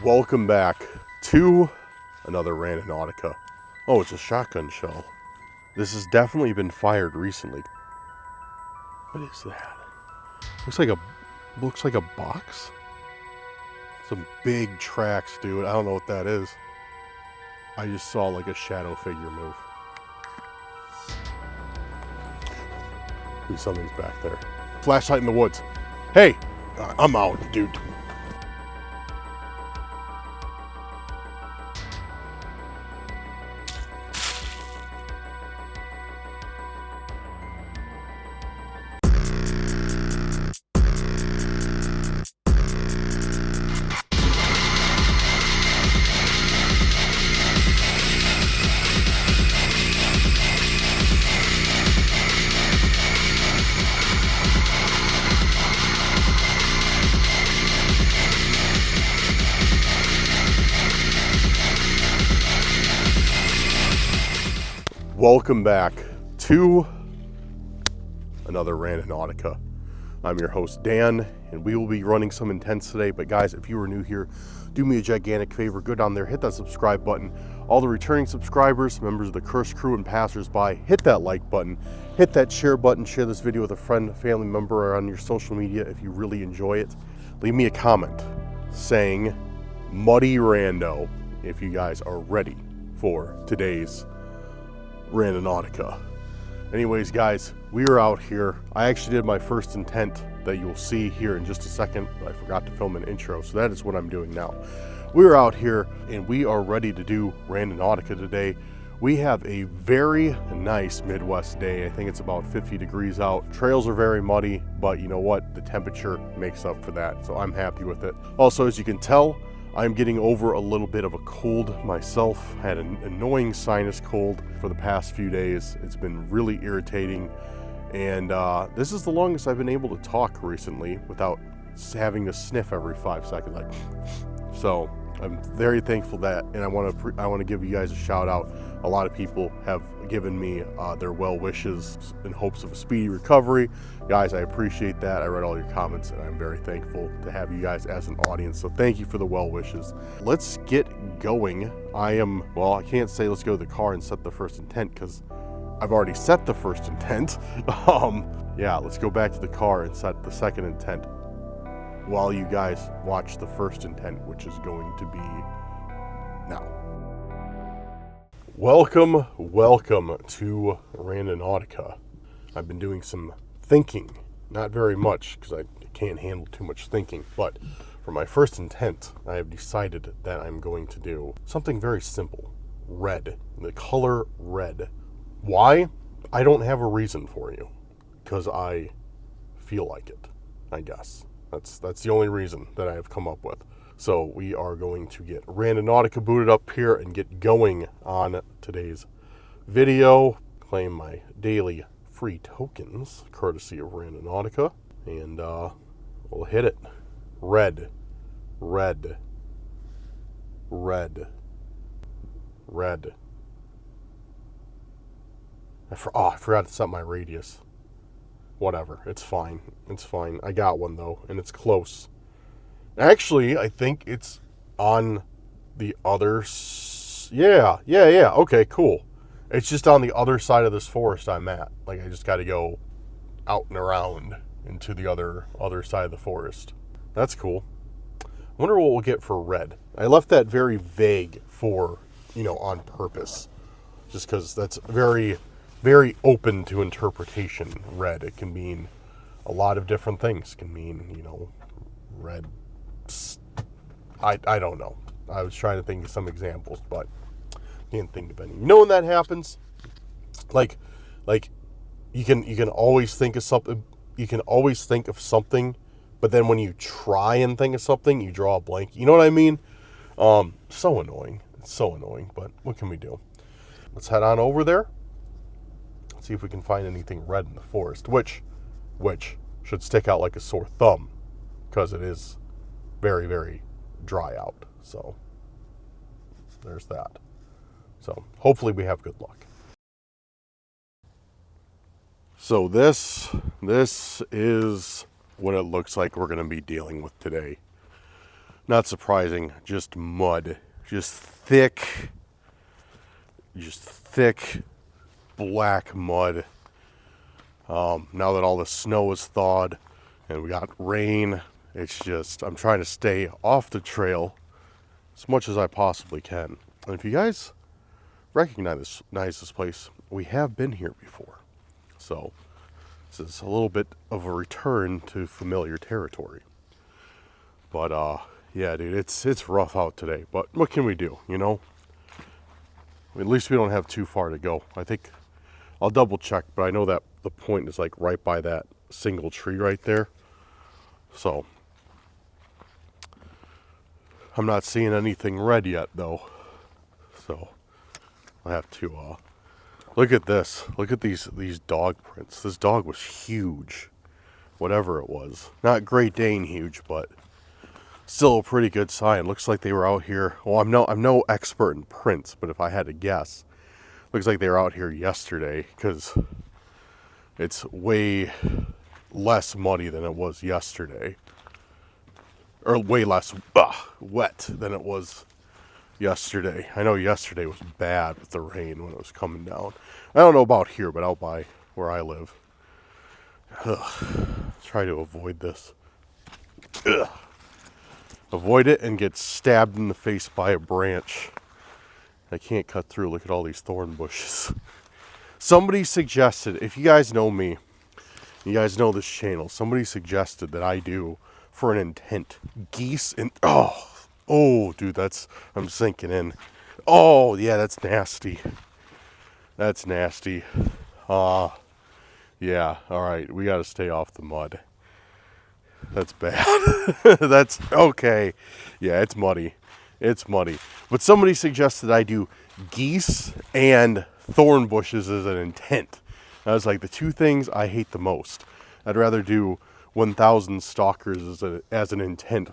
Welcome back to another Randonautica. Oh, it's a shotgun shell. This has definitely been fired recently. What is that? Looks like a box. Some big tracks, dude. I don't know what that is. I just saw like a shadow figure move. Ooh, something's back there. Flashlight in the woods. Hey, I'm out, dude. Welcome back to another Randonautica. I'm your host, Dan, and we will be running some intense today. But guys, if you are new here, do me a gigantic favor. Go down there, hit that subscribe button. All the returning subscribers, members of the Curse Crew, and passersby, hit that like button. Hit that share button. Share this video with a friend, family member, or on your social media if you really enjoy it. Leave me a comment saying Muddy Rando if you guys are ready for today's Randonautica. Anyways, guys, we are out here. I actually did my first intent that you'll see here in just a second, but I forgot to film an intro, so that is what I'm doing now. We're out here and we are ready to do Randonautica today. We have a very nice Midwest day. I think it's about 50 degrees out. Trails are very muddy, but you know what? The temperature makes up for that, so I'm happy with it. Also, as you can tell, I'm getting over a little bit of a cold myself. I had an annoying sinus cold for the past few days. It's been really irritating. And this is the longest I've been able to talk recently without having to sniff every 5 seconds. So I'm very thankful that, and I want to give you guys a shout out. A lot of people have given me their well wishes in hopes of a speedy recovery. Guys, I appreciate that. I read all your comments and I'm very thankful to have you guys as an audience. So thank you for the well wishes. Let's get going. I can't say let's go to the car and set the first intent because I've already set the first intent. Yeah, let's go back to the car and set the second intent while you guys watch the first intent, which is going to be now. Welcome to Randonautica. I've been doing some thinking, not very much because I can't handle too much thinking, but for my first intent, I have decided that I'm going to do something very simple. Red, the color red. Why? I don't have a reason for you, because I feel like it, I guess. That's the only reason that I have come up with. So we are going to get Randonautica booted up here and get going on today's video. Claim my daily free tokens, courtesy of Randonautica. And we'll hit it. Red, red, red, red. I forgot to set my radius. Whatever, it's fine. It's fine. I got one though, and it's close. Actually, I think it's on the other... Yeah. Okay, cool. It's just on the other side of this forest I'm at. Like, I just got to go out and around into the other side of the forest. That's cool. I wonder what we'll get for red. I left that very vague for, on purpose. Just because that's very, very open to interpretation, red. It can mean a lot of different things. It can mean, red... I don't know. I was trying to think of some examples, but can't think of any. You know when that happens? Like you can always think of something. You can always think of something, but then when you try and think of something, you draw a blank. You know what I mean? So annoying. It's so annoying, but what can we do? Let's head on over there. Let's see if we can find anything red in the forest, which should stick out like a sore thumb, because it is very, very dry out. So there's that. So hopefully we have good luck. So this is what it looks like we're going to be dealing with today. Not surprising, just mud. Just thick black mud. Now that all the snow is thawed and we got rain, it's just, I'm trying to stay off the trail as much as I possibly can. And if you guys recognize this place, we have been here before. So this is a little bit of a return to familiar territory. But yeah, dude, it's rough out today. But what can we do, you know? At least we don't have too far to go. I think I'll double check, but I know that the point is like right by that single tree right there. So I'm not seeing anything red yet though. So I have to look at this. Look at these dog prints. This dog was huge. Whatever it was. Not Great Dane huge, but still a pretty good sign. Looks like they were out here. Well, I'm no expert in prints, but if I had to guess, looks like they were out here yesterday because it's way less muddy than it was yesterday. Or way less wet than it was yesterday. I know yesterday was bad with the rain when it was coming down. I don't know about here, but out by where I live. Try to avoid this. Avoid it and get stabbed in the face by a branch. I can't cut through. Look at all these thorn bushes. Somebody suggested, if you guys know me, you guys know this channel, somebody suggested that I do for an intent geese and oh dude, I'm sinking in. Oh yeah, that's nasty. That's nasty. Yeah, all right, we got to stay off the mud. That's bad. That's okay. Yeah, it's muddy. It's muddy. But somebody suggested I do geese and thorn bushes as an intent. I was like, the two things I hate the most. I'd rather do 1,000 stalkers as an intent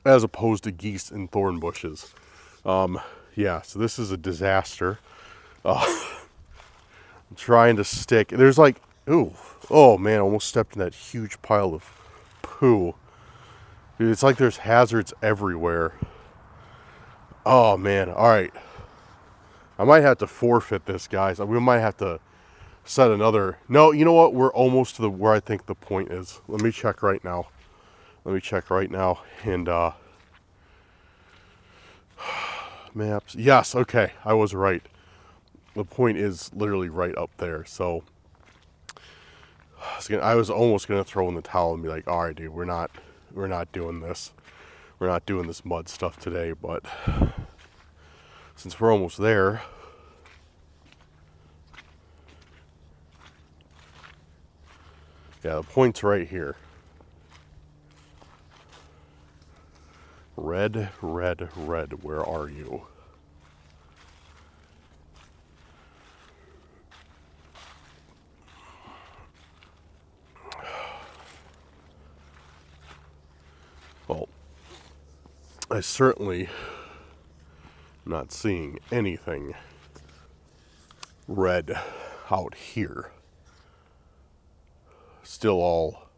as opposed to geese and thorn bushes. Yeah, so this is a disaster. I'm trying to stick. There's like, oh man, I almost stepped in that huge pile of poo. Dude, it's like there's hazards everywhere. Oh man, all right. I might have to forfeit this, guys. We might have to set another. No, you know what? We're almost to where I think the point is. Let me check right now. And maps. Yes, okay. I was right. The point is literally right up there. So I was almost gonna throw in the towel and be like, all right, dude, we're not doing this. We're not doing this mud stuff today, but since we're almost there, yeah, the point's right here. Red, red, red, where are you? Well, I certainly am not seeing anything red out here. Still all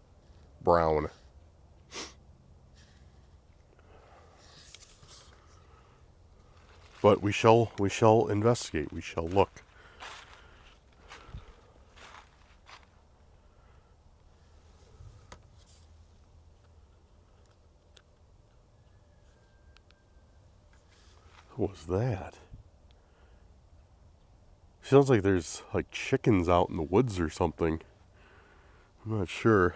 brown. But we shall investigate. We shall look. What was that? Sounds like there's like chickens out in the woods or something. I'm not sure.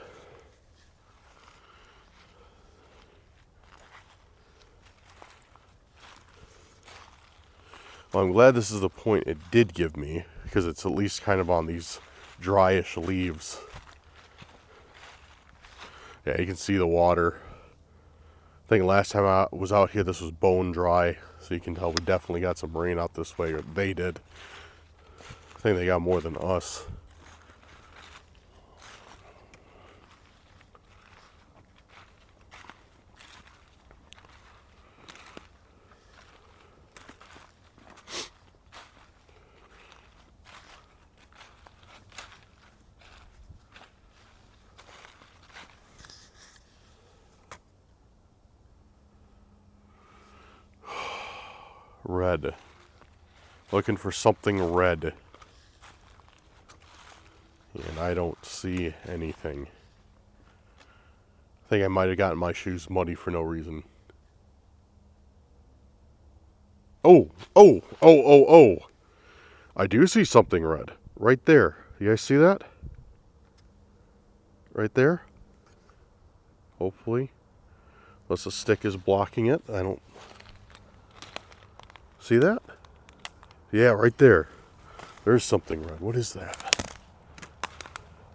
Well, I'm glad this is the point it did give me, because it's at least kind of on these dryish leaves. Yeah, you can see the water. I think last time I was out here, this was bone dry, so you can tell we definitely got some rain out this way, or they did. I think they got more than us. Red. Looking for something red. And I don't see anything. I think I might have gotten my shoes muddy for no reason. Oh! I do see something red. Right there. You guys see that? Right there? Hopefully. Unless the stick is blocking it. I don't... See that? Yeah, right there. There's something red. What is that?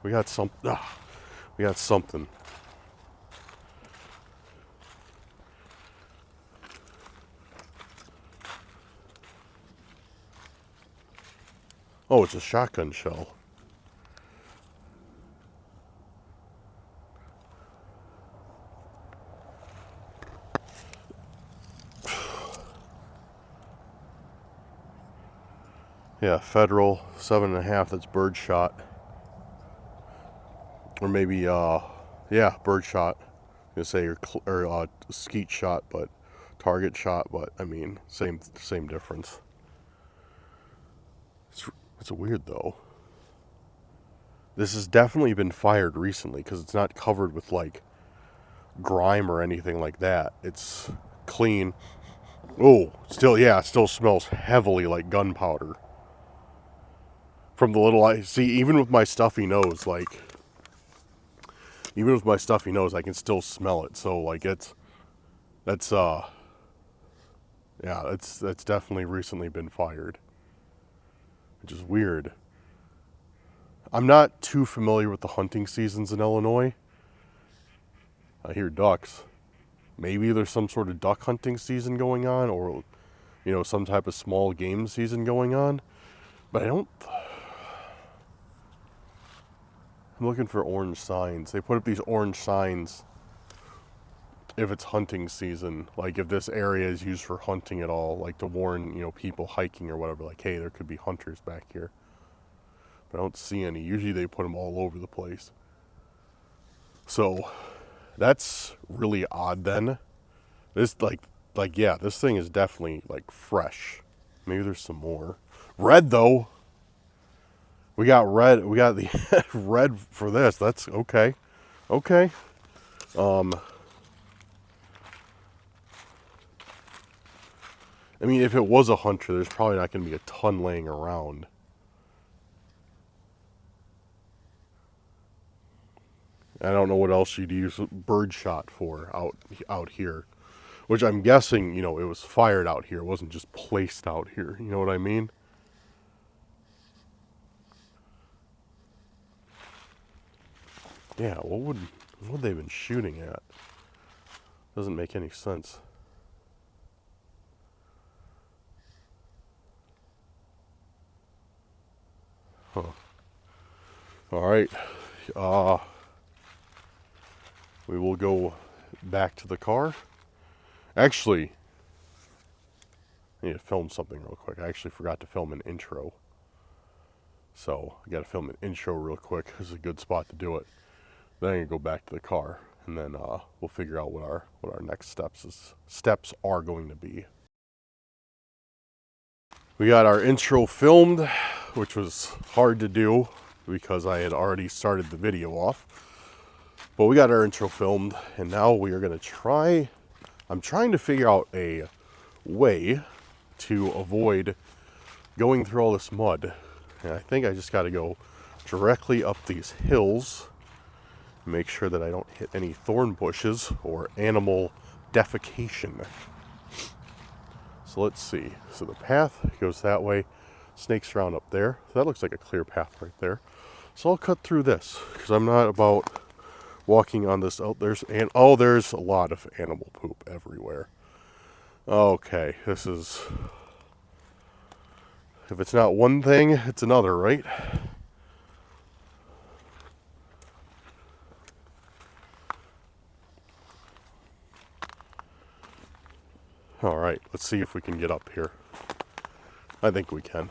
We got some... we got something. Oh, it's a shotgun shell. Yeah, federal 7.5. That's bird shot, or maybe yeah, bird shot. I'm gonna say or skeet shot, but target shot. But I mean, same difference. It's weird though. This has definitely been fired recently because it's not covered with like grime or anything like that. It's clean. Oh, still, yeah, it still smells heavily like gunpowder. From the little I see, even with my stuffy nose, I can still smell it. So like that's definitely recently been fired, which is weird. I'm not too familiar with the hunting seasons in Illinois. I hear ducks. Maybe there's some sort of duck hunting season going on, or some type of small game season going on. But I'm looking for orange signs. They put up these orange signs if it's hunting season, like if this area is used for hunting at all, like to warn, people hiking or whatever, like, hey, there could be hunters back here. But I don't see any. Usually they put them all over the place. So that's really odd then. This yeah, this thing is definitely like fresh. Maybe there's some more. Red though. We got red. We got the red for this. That's okay. Okay. I mean, if it was a hunter, there's probably not going to be a ton laying around. I don't know what else you'd use bird shot for out here, which I'm guessing, it was fired out here. It wasn't just placed out here. You know what I mean? Yeah, what would they have been shooting at? Doesn't make any sense. Huh. All right. We will go back to the car. Actually, I need to film something real quick. I actually forgot to film an intro. So I got to film an intro real quick. This is a good spot to do it. Then I'm gonna go back to the car, and then we'll figure out what our next steps are going to be. We got our intro filmed, which was hard to do because I had already started the video off. But we got our intro filmed, and now we are gonna I'm trying to figure out a way to avoid going through all this mud. And I think I just gotta go directly up these hills. Make sure that I don't hit any thorn bushes or animal defecation. So let's see. So the path goes that way. Snakes around up there. So that looks like a clear path right there. So I'll cut through this because I'm not about walking on this. There's a lot of animal poop everywhere. Okay, this is... If it's not one thing, it's another, right? All right, let's see if we can get up here. I think we can.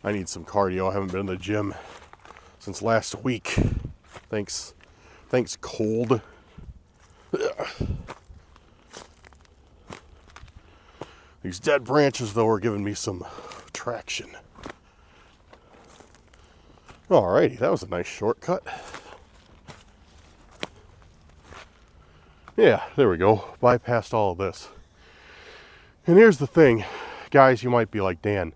I need some cardio. I haven't been in the gym since last week. Thanks, cold. These dead branches, though, are giving me some traction. Alrighty, that was a nice shortcut. Yeah, there we go. Bypassed all of this. And here's the thing. Guys, you might be like, Dan,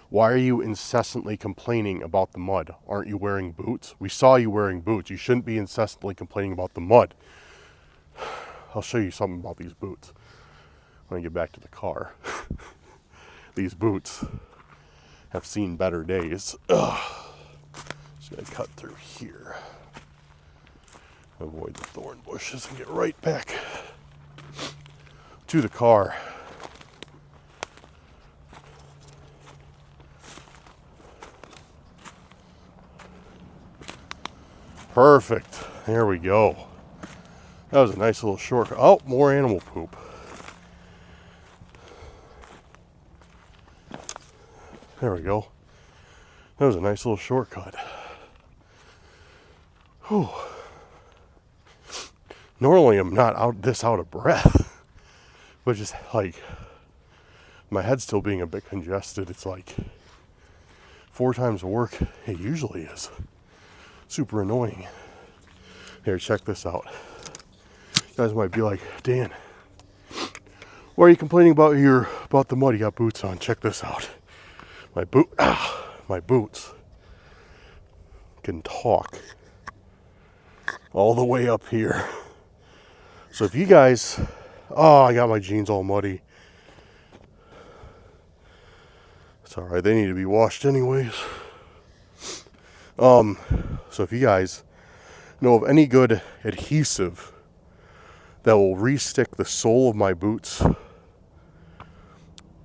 why are you incessantly complaining about the mud? Aren't you wearing boots? We saw you wearing boots. You shouldn't be incessantly complaining about the mud. I'll show you something about these boots when I get back to the car. These boots have seen better days. Ugh. Just gonna cut through here. Avoid the thorn bushes and get right back to the car. Perfect. There we go. That was a nice little shortcut. Oh, more animal poop. There we go. That was a nice little shortcut. Whew. Normally I'm not out of breath, but just like my head's still being a bit congested. It's like 4 times the work it usually is. Super annoying. Here, check this out. You guys might be like, Dan, why are you complaining about the mud? You got boots on. Check this out. My boots can talk all the way up here. So if you guys, I got my jeans all muddy. It's all right. They need to be washed anyways. So if you guys know of any good adhesive that will re-stick the sole of my boots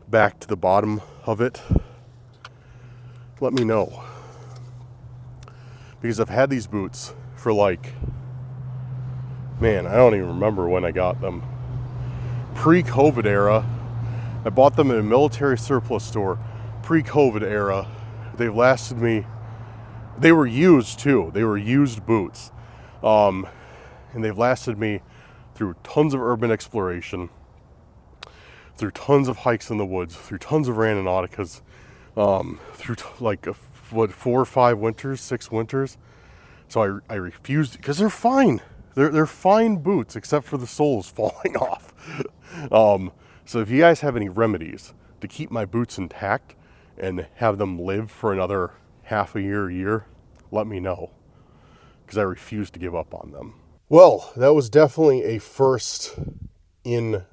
back to the bottom of it, let me know. Because I've had these boots for like, man, I don't even remember when I got them. Pre-COVID era. I bought them at a military surplus store. Pre-COVID era. They've lasted me. They were used too. They were used boots. And they've lasted me through tons of urban exploration, through tons of hikes in the woods, through tons of Randonauticas, through 4 or 5 winters, 6 winters. So I refused, because they're fine. They're fine boots, except for the soles falling off. So if you guys have any remedies to keep my boots intact and have them live for another half a year, let me know, because I refuse to give up on them. Well, that was definitely a first intent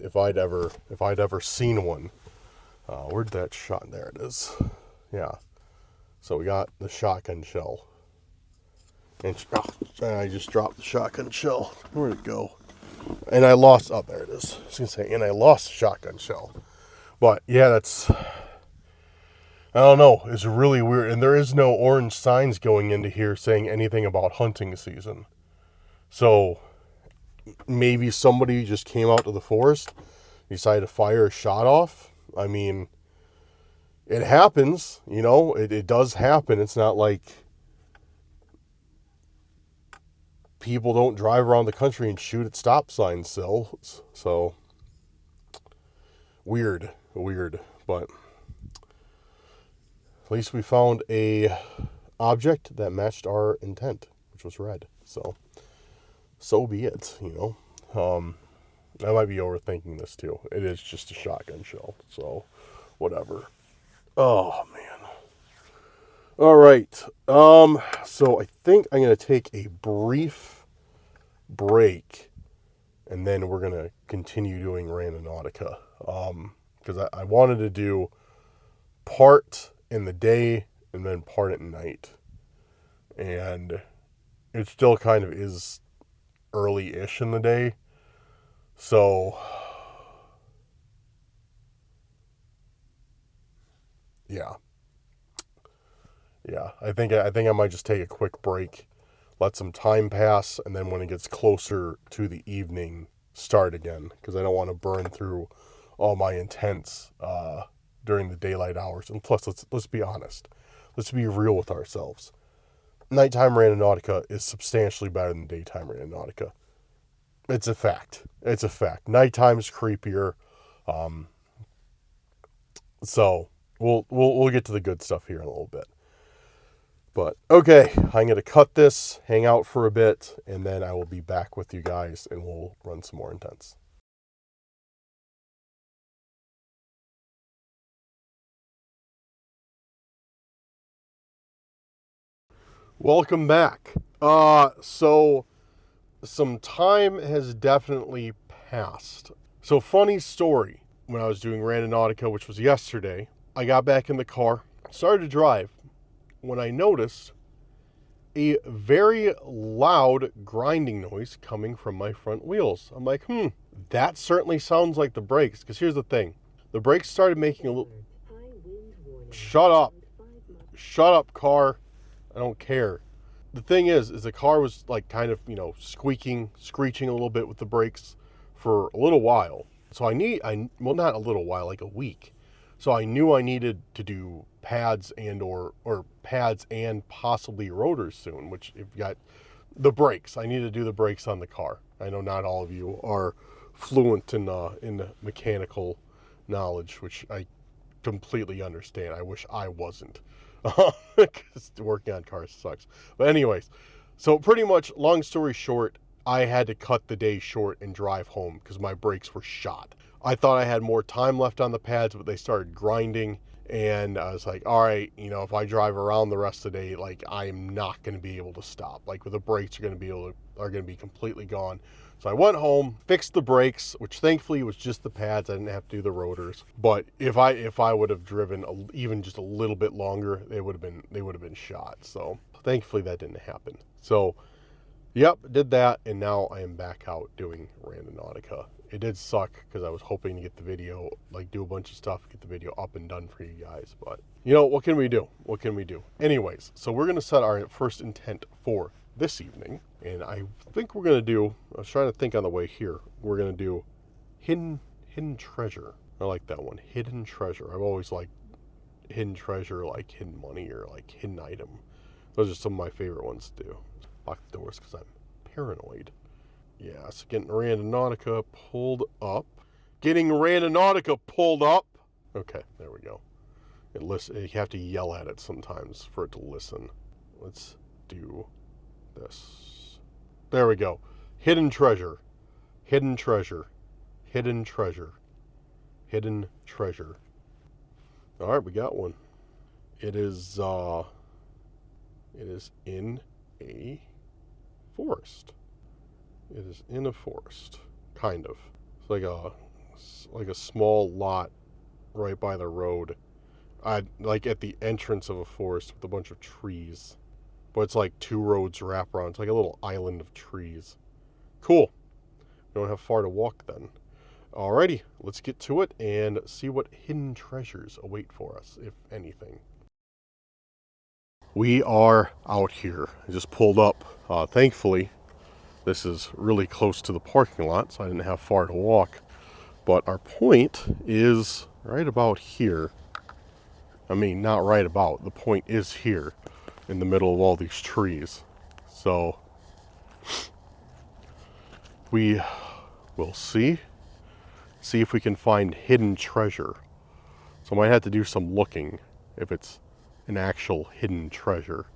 if I'd ever seen one. Where'd that shot? There it is. Yeah. So we got the shotgun shell. And I just dropped the shotgun shell. Where'd it go? And I lost, there it is. I was going to say, and I lost the shotgun shell. But yeah, that's, I don't know. It's really weird. And there is no orange signs going into here saying anything about hunting season. So maybe somebody just came out to the forest, decided to fire a shot off. I mean, it happens, it does happen. It's not like people don't drive around the country and shoot at stop signs still. So weird, but at least we found a object that matched our intent, which was red. So be it, I might be overthinking this too. It is just a shotgun shell, so whatever. Oh man. All right. So I think I'm going to take a brief break, and then we're going to continue doing Randonautica. Because I wanted to do part in the day and then part at night. And it still kind of is early-ish in the day. So, yeah. I think I might just take a quick break, let some time pass, and then when it gets closer to the evening, start again, because I don't want to burn through all my intents during the daylight hours. And plus, let's be honest, let's be real with ourselves. Nighttime Randonautica is substantially better than daytime Randonautica. It's a fact. It's a fact. Nighttime's creepier. So we'll get to the good stuff here in a little bit. But okay, I'm going to cut this, hang out for a bit, and then I will be back with you guys and we'll run some more intense. Welcome back. So some time has definitely passed. So funny story, when I was doing Randonautica, which was yesterday, I got back in the car, started to drive, when I noticed a very loud grinding noise coming from my front wheels. I'm like, that certainly sounds like the brakes, because here's the thing. The brakes started making a little... Shut up. Shut up, car. I don't care. The thing is the car was like kind of, screeching a little bit with the brakes for a little while. So well, not a little while, like a week. So I knew I needed to do pads or pads and possibly rotors soon, which if you got the brakes, I need to do the brakes on the car. I know not all of you are fluent in mechanical knowledge, which I completely understand. I wish I wasn't. Because working on cars sucks. But anyways, so pretty much, long story short, I had to cut the day short and drive home because my brakes were shot. I thought I had more time left on the pads, but they started grinding, and I was like, all right, if I drive around the rest of the day, like, I'm not going to be able to stop. Like, with the brakes are going to be completely gone. So I went home, fixed the brakes, which thankfully was just the pads. I didn't have to do the rotors. But if I would have driven even just a little bit longer, they would have been shot. So thankfully that didn't happen. So yep, did that, and now I am back out doing Randonautica. It did suck because I was hoping to get the video, like do a bunch of stuff, get the video up and done for you guys. But what can we do? What can we do? Anyways, so we're gonna set our first intent for this evening, and I think we're gonna do, I was trying to think on the way here, we're gonna do hidden treasure. I like that one, hidden treasure. I've always liked hidden treasure, like hidden money or like hidden item. Those are some of my favorite ones to do. Lock the doors because I'm paranoid. Yeah, so getting Randonautica pulled up. Okay, there we go. You have to yell at it sometimes for it to listen. Let's do this. There we go. Hidden treasure. Hidden treasure. Hidden treasure. Hidden treasure. All right, we got one. It is in a forest. It is in a forest, kind of. It's like a small lot right by the road. Like at the entrance of a forest with a bunch of trees. But it's like two roads wrap around. It's like a little island of trees. Cool. We don't have far to walk then. Alrighty, let's get to it and see what hidden treasures await for us, if anything. We are out here. I just pulled up. Thankfully, this is really close to the parking lot, so I didn't have far to walk. But our point is right about here. I mean, not right about. The point is here in the middle of all these trees. So we will see if we can find hidden treasure. So I might have to do some looking if it's an actual hidden treasure.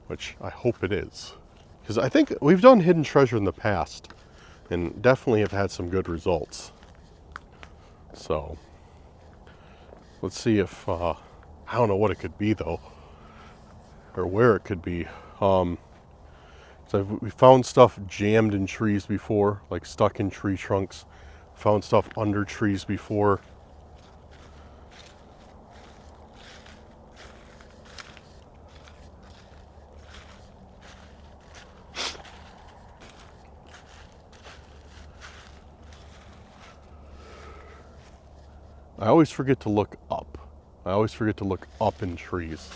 Which I hope it is. Because I think we've done hidden treasure in the past and definitely have had some good results. So let's see if, I don't know what it could be though, or where it could be. So we found stuff jammed in trees before, like stuck in tree trunks. Found stuff under trees before. I always forget to look up. I always forget to look up in trees.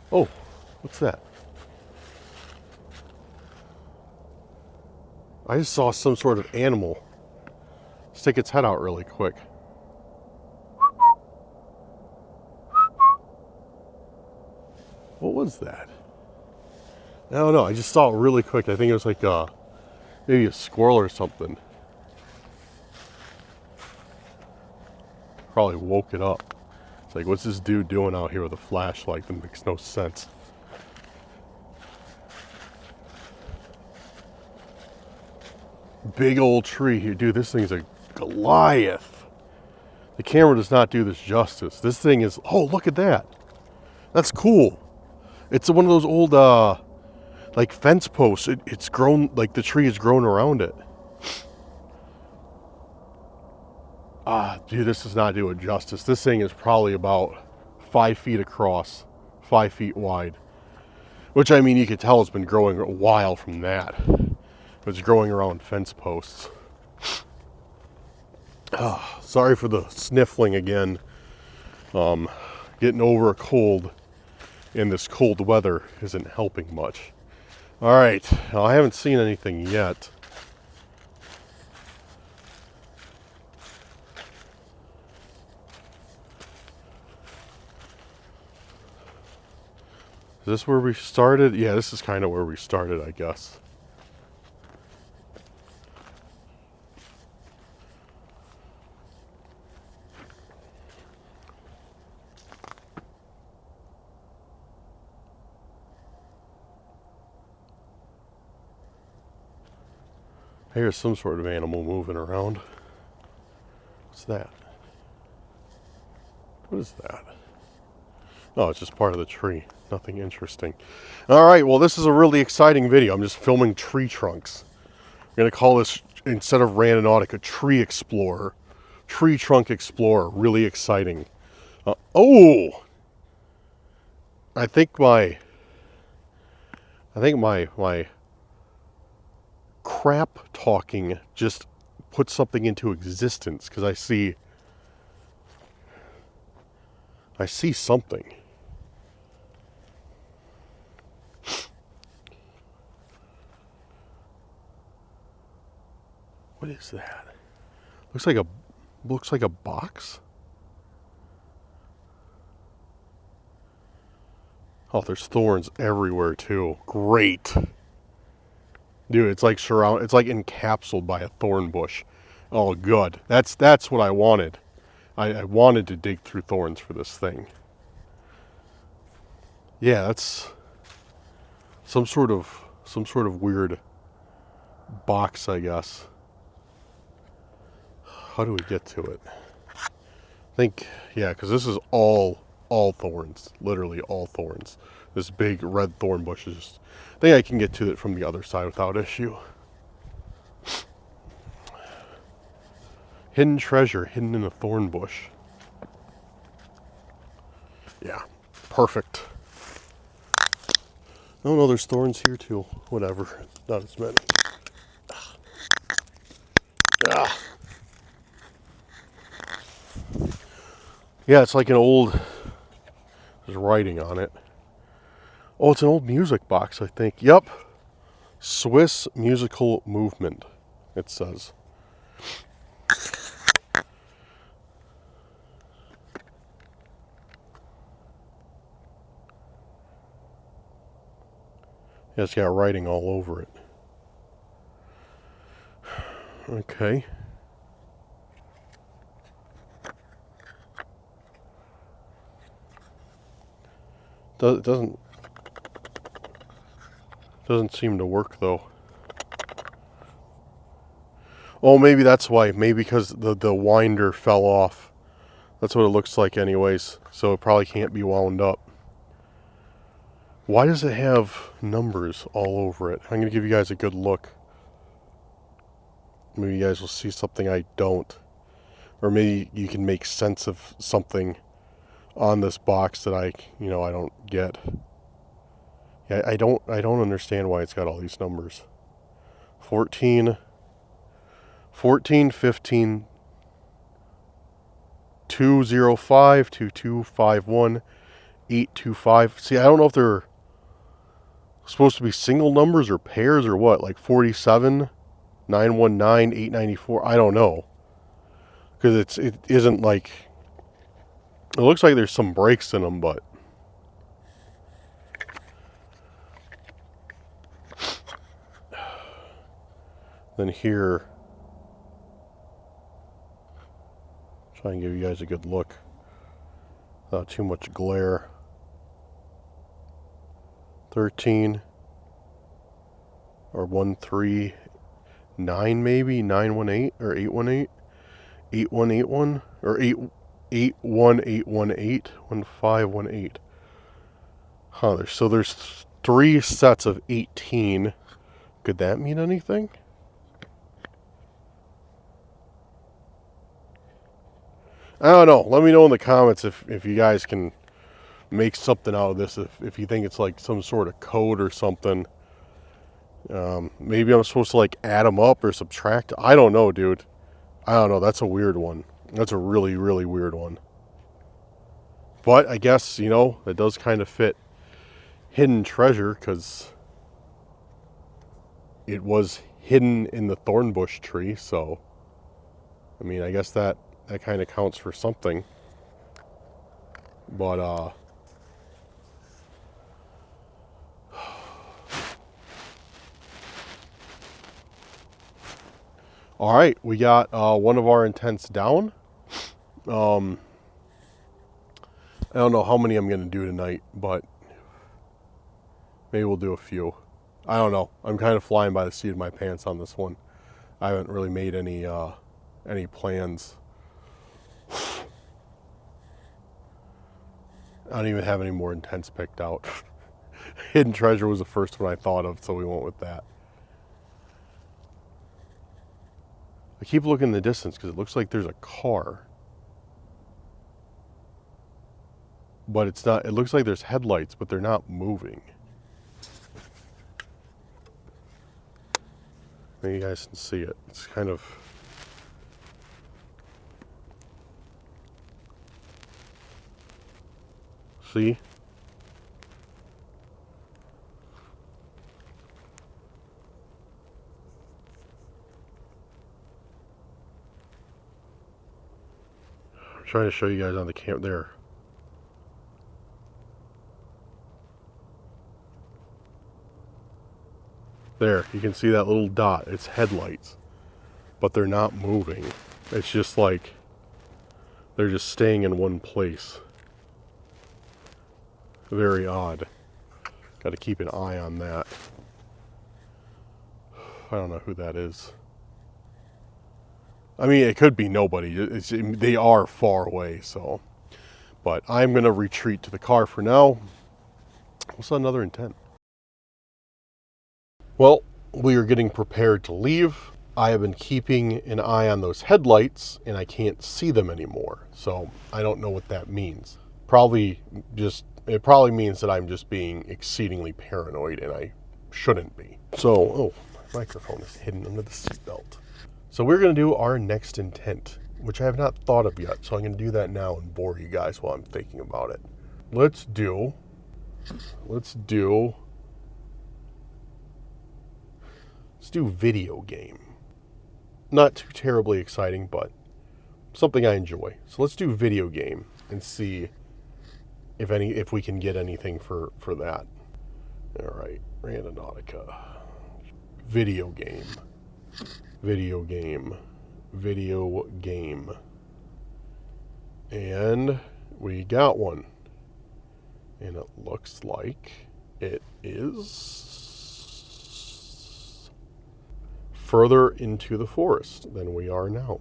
Oh, what's that? I just saw some sort of animal stick its head out really quick. What was that? I don't know. I just saw it really quick. I think it was like maybe a squirrel or something. Probably woke it up. It's like, what's this dude doing out here with a flashlight? That makes no sense. Big old tree here. Dude, this thing's a Goliath. The camera does not do this justice. This thing is, oh, look at that. That's cool. It's one of those old, like fence posts. It's grown, like the tree has grown around it. Dude, this does not do it justice. This thing is probably about 5 feet across, 5 feet wide. Which, I mean, you could tell it's been growing a while from that. It's growing around fence posts. Sorry for the sniffling again. Getting over a cold in this cold weather isn't helping much. All right, well, I haven't seen anything yet. Is this where we started? Yeah, this is kind of where we started, I guess. Here's some sort of animal moving around. What's that? What is that? Oh, it's just part of the tree. Nothing interesting. All right, well, this is a really exciting video. I'm just filming tree trunks. I'm going to call this, instead of Randonautica, Tree Explorer. Tree Trunk Explorer. Really exciting. I think my crap talking just put something into existence, because I see something. What is that? Looks like a box. Oh, there's thorns everywhere too. Great. Dude, it's like encapsulated by a thorn bush. Oh, good. That's what I wanted. I wanted to dig through thorns for this thing. Yeah, that's some sort of weird box, I guess. How do we get to it? I think, yeah, because this is all thorns. Literally all thorns. This big red thorn bush is... I think I can get to it from the other side without issue. Hidden treasure hidden in a thorn bush. Yeah, perfect. Oh no, there's thorns here too. Whatever, not as many. Yeah, it's like an old... There's writing on it. Oh, it's an old music box, I think. Yep. Swiss musical movement, it says. Yeah, it's got writing all over it. Okay. It doesn't seem to work though. Oh, maybe that's why. Maybe because the winder fell off. That's what it looks like anyways. So it probably can't be wound up. Why does it have numbers all over it? I'm going to give you guys a good look. Maybe you guys will see something I don't. Or maybe you can make sense of something on this box that I don't get. Yeah, I don't understand why it's got all these numbers. 14, 15, 205, 2251, 825. See, I don't know if they're supposed to be single numbers or pairs or what, like 47, 919, 894. I don't know. Because it isn't like... It looks like there's some breaks in them, but... Then here, try and give you guys a good look. Not too much glare. 13 or 139 maybe, 918 or 818, 8181 or 81818, 1518. Huh, so there's 3 sets of 18. Could that mean anything? I don't know. Let me know in the comments if you guys can make something out of this, if you think it's like some sort of code or something. Maybe I'm supposed to like add them up or subtract. I don't know, dude. I don't know. That's a weird one. That's a really, really weird one. But I guess, you know, it does kind of fit hidden treasure because it was hidden in the thorn bush tree. So, I mean, I guess that kind of counts for something. But, all right, we got one of our intents down. I don't know how many I'm going to do tonight, but maybe we'll do a few. I don't know. I'm kind of flying by the seat of my pants on this one. I haven't really made any plans. I don't even have any more intents picked out. Hidden treasure was the first one I thought of, so we went with that. I keep looking in the distance because it looks like there's a car. But it's not, it looks like there's headlights, but they're not moving. Maybe you guys can see it. It's kind of... See? I'm trying to show you guys on the camera there. There, you can see that little dot. It's headlights, but they're not moving. It's just like they're just staying in one place. Very odd. Got to keep an eye on that. I don't know who that is. I mean, it could be nobody. They are far away, so. But I'm going to retreat to the car for now. What's another intent? Well, we are getting prepared to leave. I have been keeping an eye on those headlights, and I can't see them anymore. So I don't know what that means. It probably means that I'm just being exceedingly paranoid, and I shouldn't be. So, oh, my microphone is hidden under the seatbelt. So we're going to do our next intent, which I have not thought of yet. So I'm going to do that now and bore you guys while I'm thinking about it. Let's do video game. Not too terribly exciting, but something I enjoy. So let's do video game and see if we can get anything for that. All right, Randonautica. Video game. And we got one. And it looks like it is further into the forest than we are now.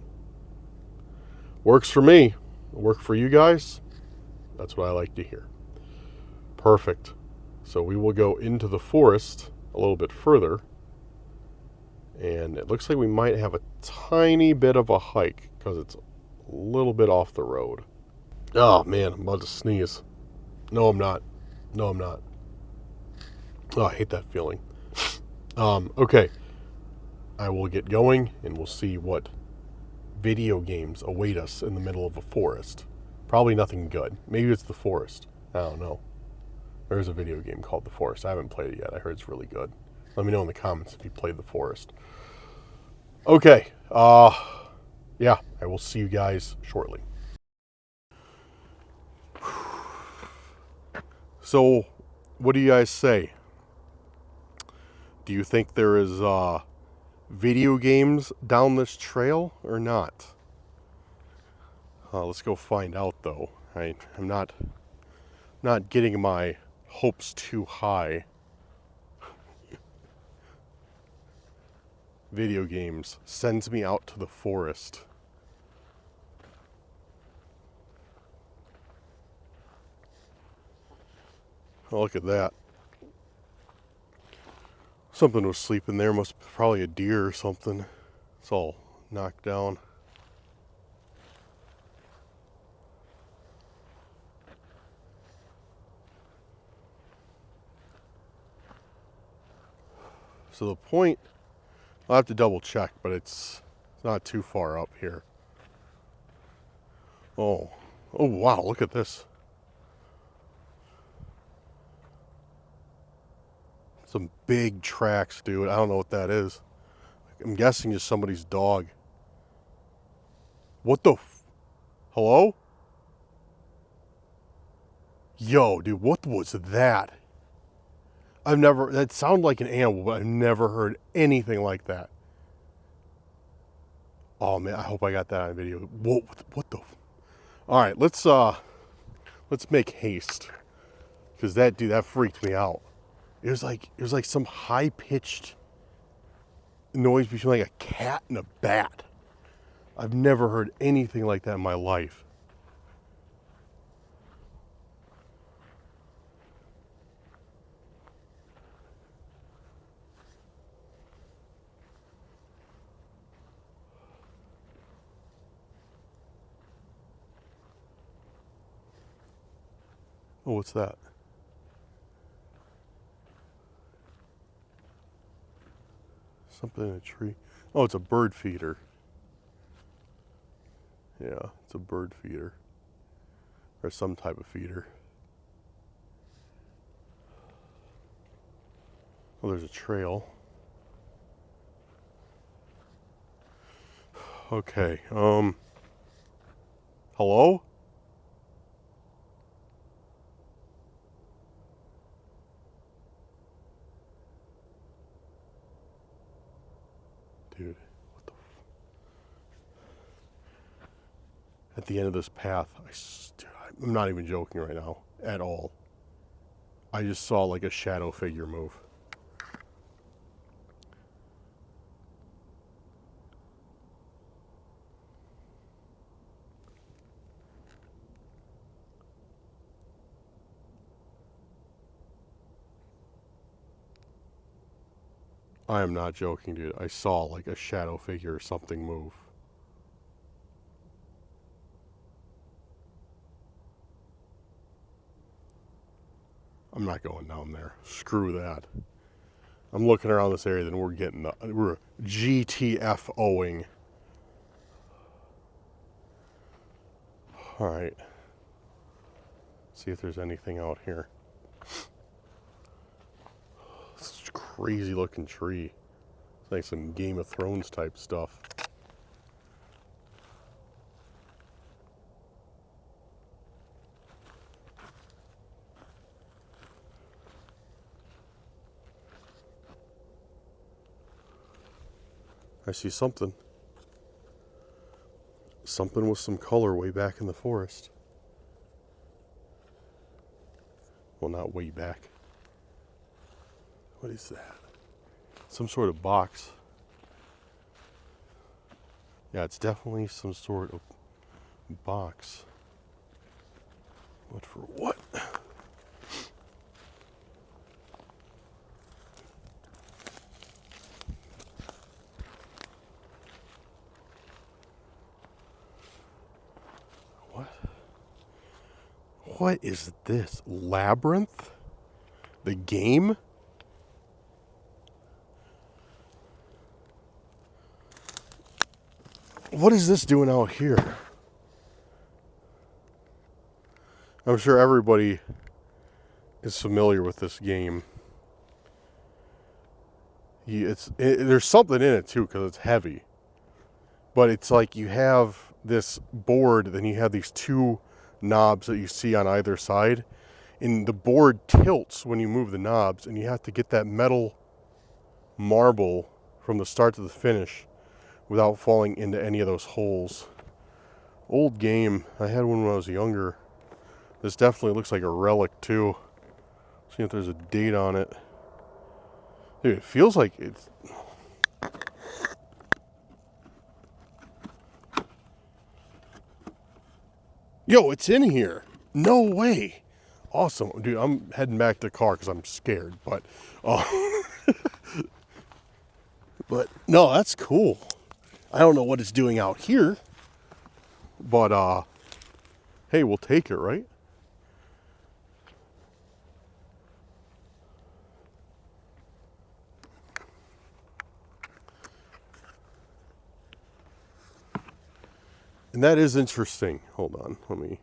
Works for me. Work for you guys? That's what I like to hear. Perfect. So we will go into the forest a little bit further. And it looks like we might have a tiny bit of a hike because it's a little bit off the road. Oh man, I'm about to sneeze. No, I'm not. Oh, I hate that feeling. Okay. I will get going and we'll see what video games await us in the middle of a forest. Probably nothing good. Maybe it's The Forest. I don't know. There's a video game called The Forest. I haven't played it yet. I heard it's really good. Let me know in the comments if you played The Forest. Okay. Yeah, I will see you guys shortly. So, what do you guys say? Do you think there is video games down this trail or not? Let's go find out though. I'm not getting my hopes too high. Video games sends me out to the forest. Oh, look at that. Something was sleeping there. Must be probably a deer or something. It's all knocked down. So the point, I'll have to double check, but it's not too far up here. Oh wow, look at this. Some big tracks, dude. I don't know what that is. I'm guessing just somebody's dog. What the hello? Yo, dude, what was that? That sounded like an animal, but I've never heard anything like that. Oh man, I hope I got that on video. Whoa, what the? All right, let's make haste, because that freaked me out. It was like some high-pitched noise between like a cat and a bat. I've never heard anything like that in my life. Oh, what's that? Something in a tree. Oh, it's a bird feeder. Yeah, it's a bird feeder. Or some type of feeder. Oh, there's a trail. Okay, hello? Dude, what the at the end of this path, I'm not even joking right now at all. I just saw like a shadow figure move. I am not joking, dude. I saw like a shadow figure or something move. I'm not going down there. Screw that. I'm looking around this area, then we're GTFOing. All right. See if there's anything out here. Such a crazy looking tree. It's like some Game of Thrones type stuff. I see something. Something with some color way back in the forest. Well, not way back. What is that? Some sort of box. Yeah, it's definitely some sort of box. But for what? What is this? Labyrinth? The game? What is this doing out here? I'm sure everybody is familiar with this game. There's something in it too, because it's heavy. But it's like you have this board, then you have these two knobs that you see on either side, and the board tilts when you move the knobs, and you have to get that metal marble from the start to the finish without falling into any of those holes. Old game. I had one when I was younger. This definitely looks like a relic too. See if there's a date on it. Dude, it feels like it's... Yo, it's in here. No way. Awesome. Dude, I'm heading back to the car because I'm scared. But but no, that's cool. I don't know what it's doing out here. But hey, we'll take it, right? And that is interesting. Hold on, let me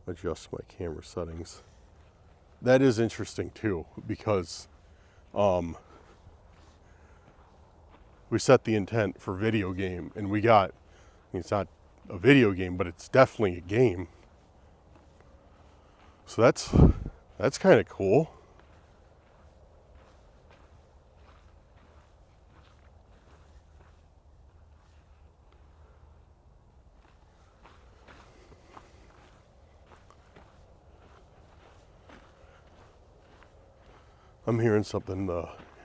adjust my camera settings. That is interesting too, because we set the intent for video game, and we got, I mean, it's not a video game, but it's definitely a game. So that's kind of cool. I'm hearing something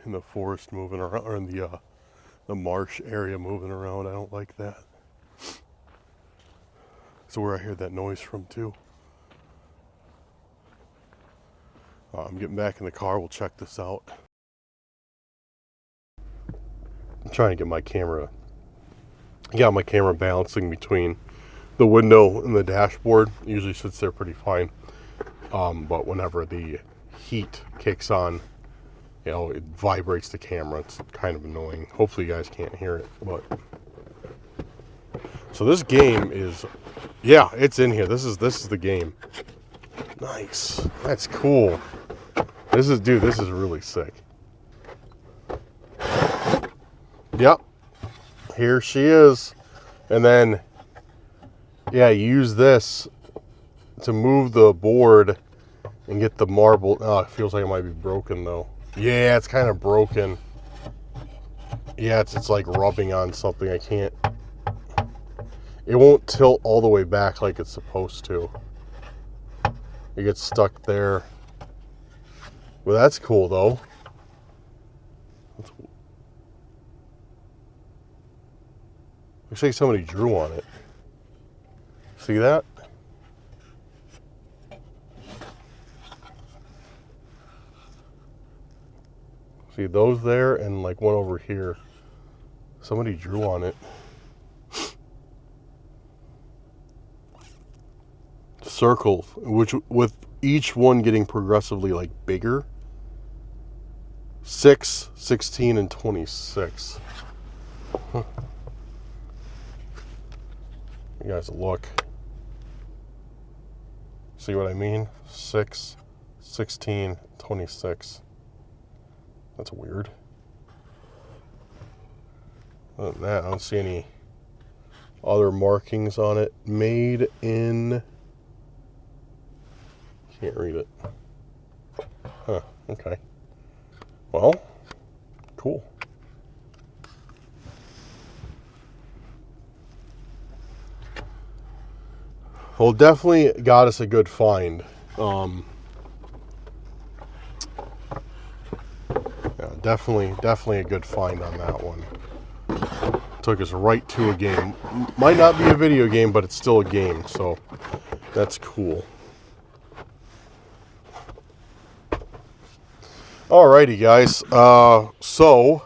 in the forest moving around, or in the marsh area moving around. I don't like that. That's where I heard that noise from too. I'm getting back in the car. We'll check this out. I'm trying to get my camera. I got my camera balancing between the window and the dashboard. It usually sits there pretty fine. But whenever the heat kicks on, you know, it vibrates the camera. It's kind of annoying. Hopefully you guys can't hear it, but so this game is, yeah, it's in here. This is the game. Nice. That's cool. This is really sick. Yep. Here she is. And then, yeah, use this to move the board and get the marble. Oh, it feels like it might be broken though. Yeah, it's kind of broken. Yeah, it's like rubbing on something. I can't. It won't tilt all the way back like it's supposed to. It gets stuck there. Well, that's cool though. Looks like somebody drew on it. See that? See those there and like one over here. Somebody drew on it. Circles, which with each one getting progressively like bigger. 6, 16, and 26. Huh. You guys look. See what I mean? 6, 16, 26. That's weird. Other than that, I don't see any other markings on it. Made in... Can't read it. Huh, okay. Well, cool. Well, definitely got us a good find. Yeah, definitely a good find on that one. Took us right to a game. Might not be a video game, but it's still a game, so that's cool. Alrighty, guys. So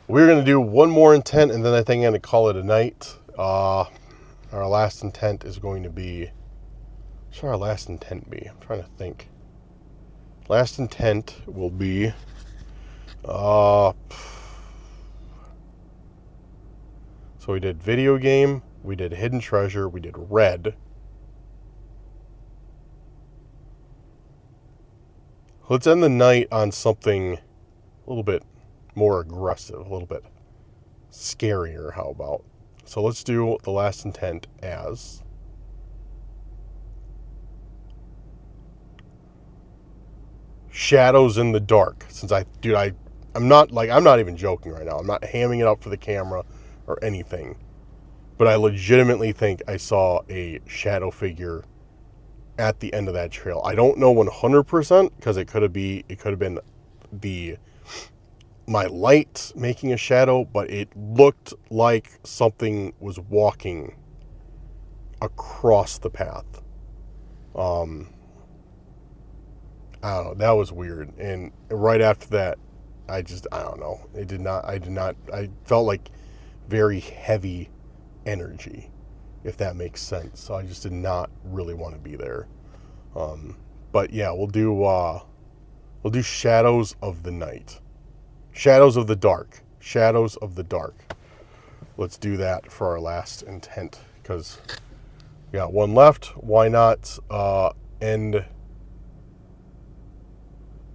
we're gonna do one more intent, and then I think I'm gonna call it a night. Our last intent is going to be. What should our last intent be? I'm trying to think. Last intent will be. So we did video game, we did hidden treasure, we did red. Let's end the night on something a little bit more aggressive, a little bit scarier, how about? So let's do the last intent as Shadows in the Dark. Since I I'm not even joking right now. I'm not hamming it up for the camera or anything. But I legitimately think I saw a shadow figure at the end of that trail. I don't know 100% because it could have been my light making a shadow, but it looked like something was walking across the path. I don't know. That was weird. And right after that, I don't know. I felt like very heavy energy, if that makes sense. So I just did not really want to be there. But yeah, we'll do Shadows of the Night. Shadows of the Dark. Shadows of the Dark. Let's do that for our last intent, because we got one left. Why not end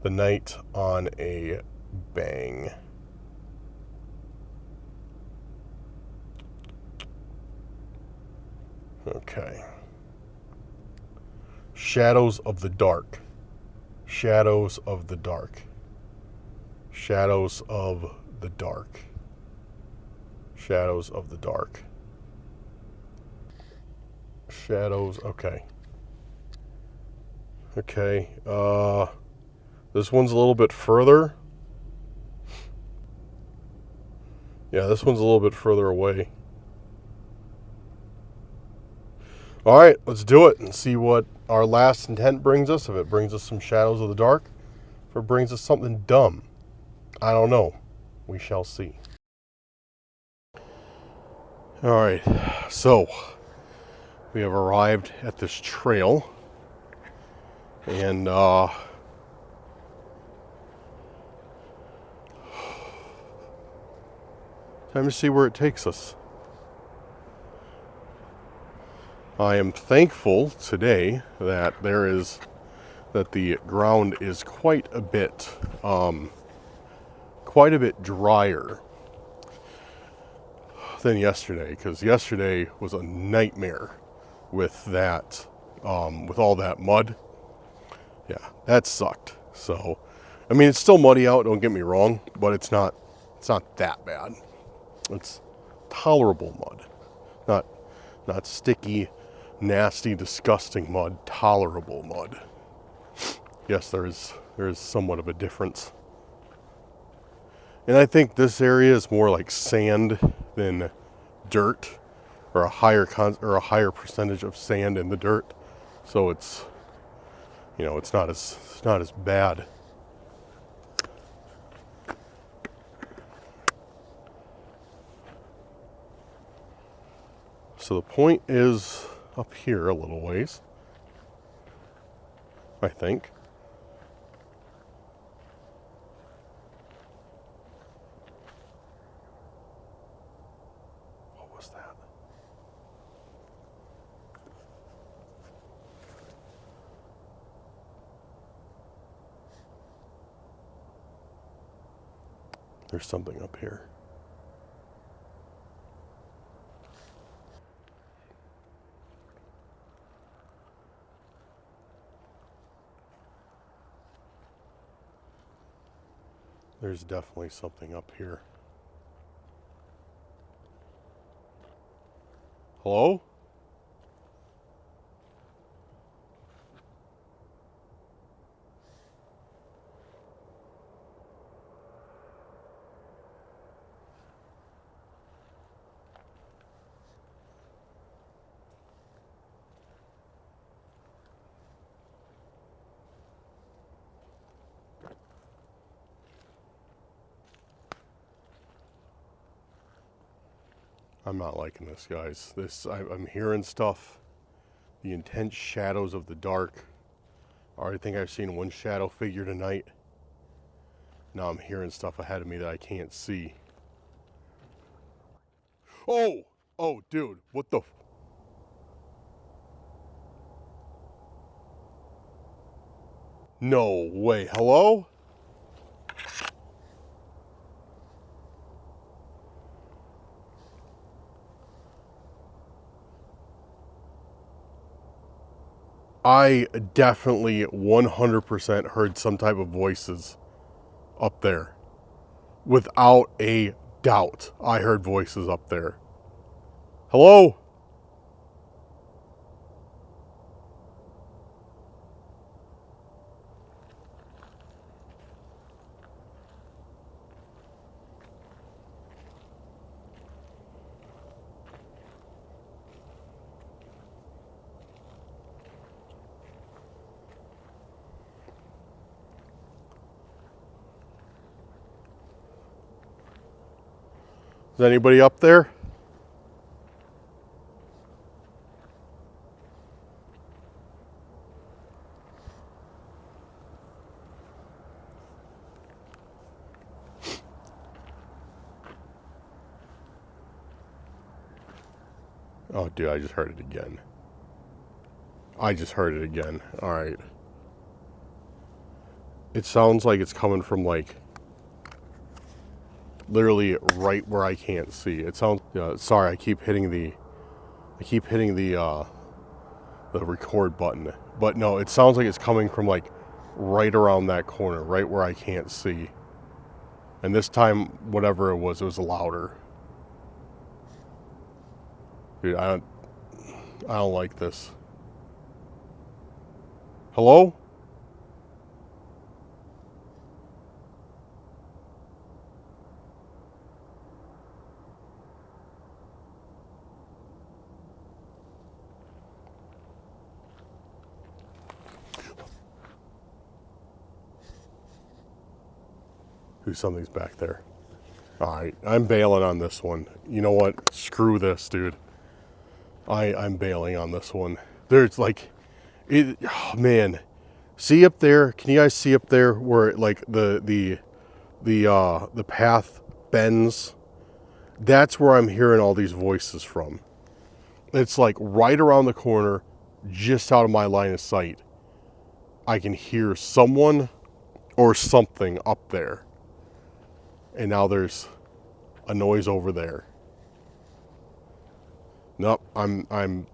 the night on a bang? Okay. Shadows of the Dark. Shadows of the Dark. Shadows of the Dark. Shadows of the Dark. Shadows, okay. Okay, this one's a little bit further. Yeah, this one's a little bit further away. All right, let's do it and see what our last intent brings us. If it brings us some Shadows of the Dark, if it brings us something dumb, I don't know. We shall see. All right, so we have arrived at this trail, and time to see where it takes us. I am thankful today that the ground is quite a bit drier than yesterday, because yesterday was a nightmare with that, with all that mud. Yeah, that sucked. So, I mean, it's still muddy out, don't get me wrong, but it's not that bad. It's tolerable mud. Not sticky, nasty, disgusting mud, tolerable mud. Yes, there is somewhat of a difference. And I think this area is more like sand than dirt, or a higher percentage of sand in the dirt. So it's not as bad. So the point is up here a little ways, I think. What was that? There's something up here. There's definitely something up here. Hello? I'm not liking this, guys. I'm hearing stuff. The intense shadows of the dark. I already think I've seen one shadow figure tonight. Now I'm hearing stuff ahead of me that I can't see. Oh, dude, what the? No way. Hello? I definitely 100% heard some type of voices up there. Without a doubt, I heard voices up there. Hello? Is anybody up there? Oh, dude, I just heard it again. I just heard it again. All right. It sounds like it's coming from like literally right where I can't see. It sounds. Sorry, I keep hitting the record button, but no, it sounds like it's coming from like right around that corner, right where I can't see. And this time, whatever it was louder. Dude, I don't like this. Hello? Dude, something's back there. All right, I'm bailing on this one. You know what? Screw this, dude. I'm bailing on this one. There's like, oh man, see up there? Can you guys see up there where like the path bends? That's where I'm hearing all these voices from. It's like right around the corner, just out of my line of sight. I can hear someone or something up there. And now there's a noise over there. Nope, I'm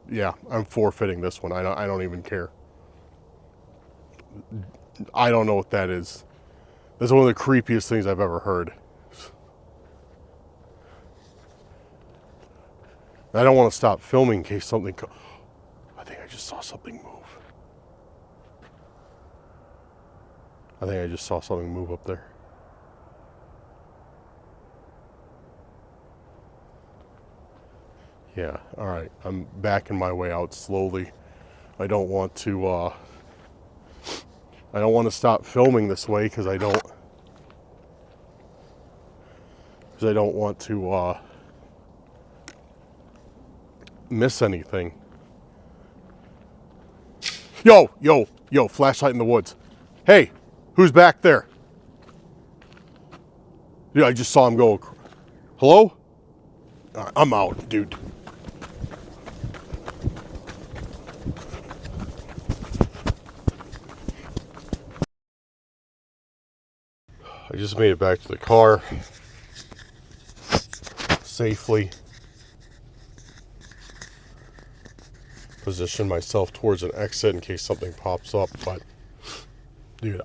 forfeiting this one. I don't even care. I don't know what that is. That's one of the creepiest things I've ever heard. I don't want to stop filming in case something. I think I just saw something move. I think I just saw something move up there. Yeah, all right. I'm backing my way out slowly. I don't want to stop filming this way because I don't want to miss anything. Yo, flashlight in the woods. Hey, who's back there? Yeah, I just saw him go. Hello? All right, I'm out, dude. I just made it back to the car safely. Position myself towards an exit in case something pops up, but dude,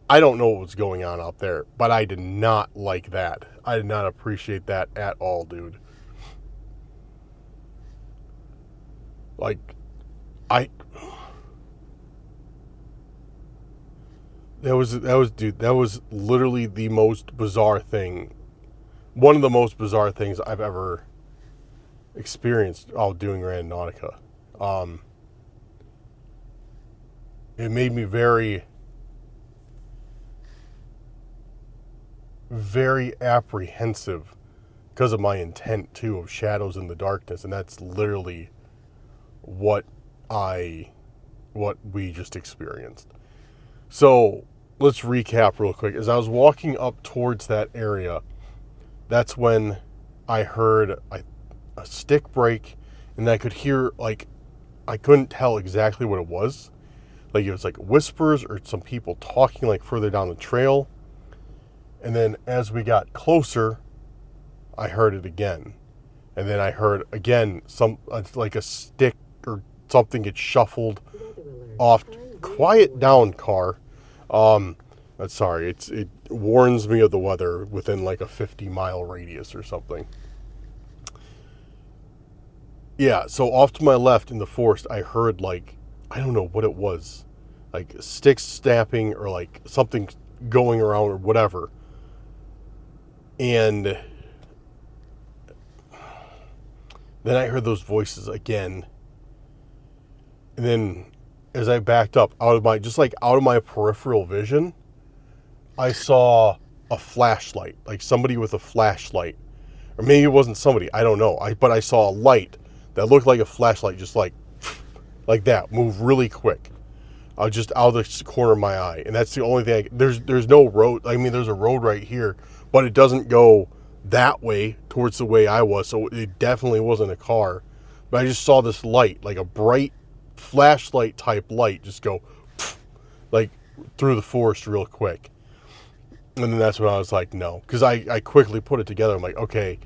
I don't know what's going on out there, but I did not like that. I did not appreciate that at all, dude. Like, that was literally the most bizarre thing. One of the most bizarre things I've ever experienced while doing Randonautica. It made me very, very apprehensive because of my intent too of shadows in the darkness, and that's literally what we just experienced. So let's recap real quick. As I was walking up towards that area, that's when I heard a stick break, and I could hear, like, I couldn't tell exactly what it was. Like, it was like whispers or some people talking like further down the trail. And then as we got closer, I heard it again. And then I heard again like a stick or something get shuffled off. Quiet down, car. Sorry, warns me of the weather within like a 50-mile radius or something. Yeah, so off to my left in the forest, I heard like, I don't know what it was, like sticks snapping or like something going around or whatever. And then I heard those voices again. And then as I backed up out of my peripheral vision, I saw a flashlight, like somebody with a flashlight. Or maybe it wasn't somebody, I don't know. But I saw a light that looked like a flashlight, just like that, move really quick. Just out of the corner of my eye. And that's the only thing. There's no road. I mean, there's a road right here, but it doesn't go that way towards the way I was. So it definitely wasn't a car. But I just saw this light, like a bright flashlight type light, just go like through the forest real quick. And then that's when I was like, no. Because I quickly put it together. I'm like, okay,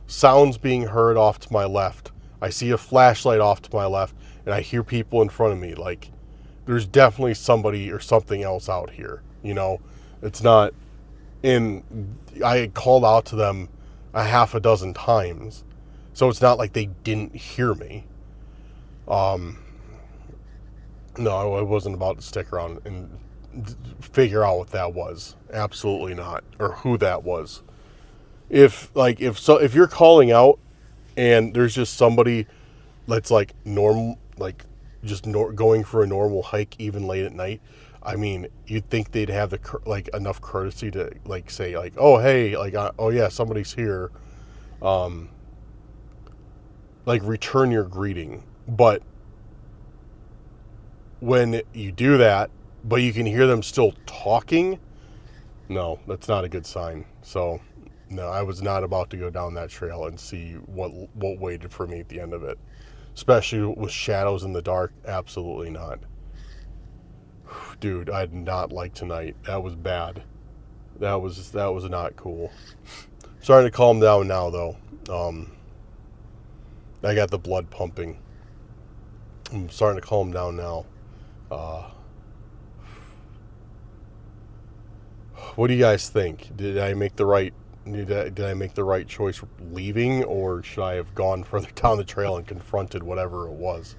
sounds being heard off to my left. I see a flashlight off to my left, and I hear people in front of me. Like, there's definitely somebody or something else out here. You know, it's not. And I called out to them a half a dozen times, so it's not like they didn't hear me. No, I wasn't about to stick around and figure out what that was. Absolutely not, or who that was. If you're calling out and there's just somebody that's like normal, like just going for a normal hike even late at night, I mean, you'd think they'd have enough courtesy to like say like, oh hey, like oh yeah, somebody's here, like return your greeting. But when you do that, but you can hear them still talking, no, that's not a good sign. So no, I was not about to go down that trail and see what waited for me at the end of it. Especially with shadows in the dark, absolutely not. Dude, I did not like tonight. That was bad. That was not cool. Starting to calm down now though. I got the blood pumping. I'm starting to calm down now. What do you guys think? Did I make the right choice leaving, or should I have gone further down the trail and confronted whatever it was?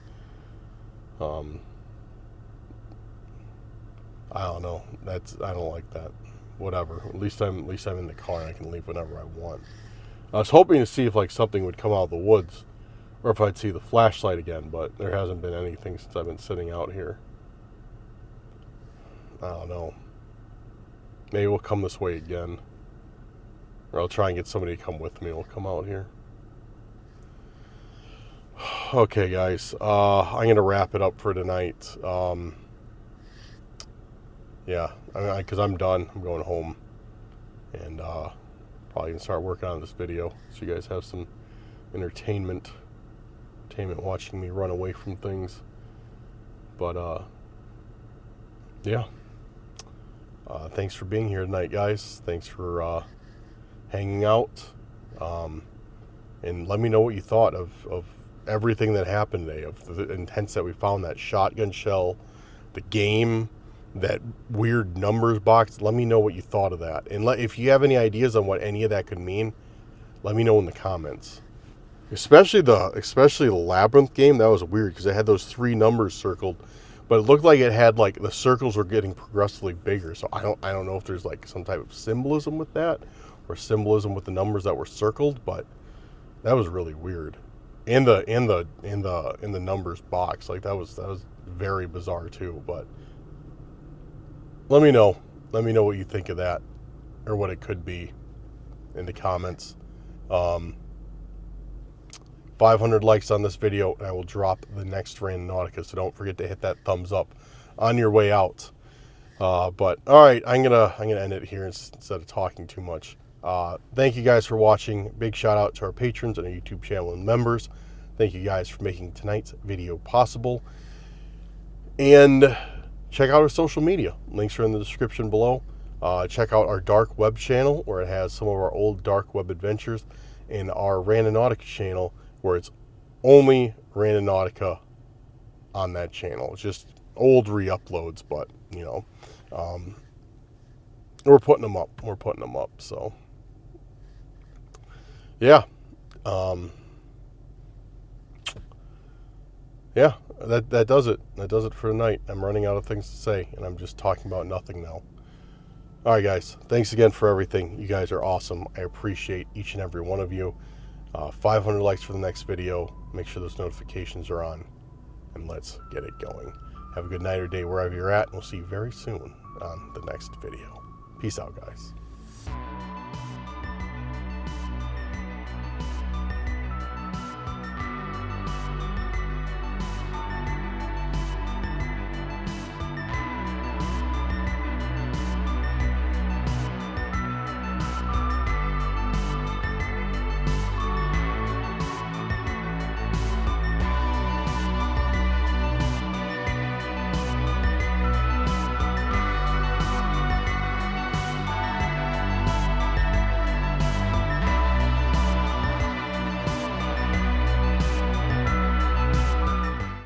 I don't know. I don't like that. Whatever. At least I'm in the car and I can leave whenever I want. I was hoping to see if like something would come out of the woods, or if I'd see the flashlight again, but there hasn't been anything since I've been sitting out here. I don't know. Maybe we'll come this way again. Or I'll try and get somebody to come with me. We'll come out here. Okay, guys. I'm going to wrap it up for tonight. Yeah, because I'm done. I'm going home. And probably going to start working on this video, so you guys have some entertainment watching me run away from things. But, yeah. Thanks for being here tonight, guys. Thanks for hanging out. And let me know what you thought of everything that happened today, of the intents that we found, that shotgun shell, the game, that weird numbers box. Let me know what you thought of that. And if you have any ideas on what any of that could mean, let me know in the comments. Especially the labyrinth game. That was weird because it had those 3 numbers circled, but it looked like it had like the circles were getting progressively bigger. So I don't know if there's like some type of symbolism with that, or symbolism with the numbers that were circled, but that was really weird. And the numbers box, like that was very bizarre too. But let me know what you think of that, or what it could be, in the comments. 500 likes on this video, and I will drop the next Randonautica, so don't forget to hit that thumbs up on your way out. But all right, I'm gonna end it here instead of talking too much. Thank you guys for watching. Big shout out to our patrons and our YouTube channel and members. Thank you guys for making tonight's video possible. And check out our social media. Links are in the description below. Check out our dark web channel, where it has some of our old dark web adventures, and our Randonautica channel, where it's only Randonautica on that channel. It's just old re-uploads, but you know. We're putting them up. We're putting them up. So, yeah. Yeah, that does it. That does it for tonight. I'm running out of things to say, and I'm just talking about nothing now. All right, guys. Thanks again for everything. You guys are awesome. I appreciate each and every one of you. 500 likes for the next video. Make sure those notifications are on, and let's get it going. Have a good night or day wherever you're at, and we'll see you very soon on the next video. Peace out, guys.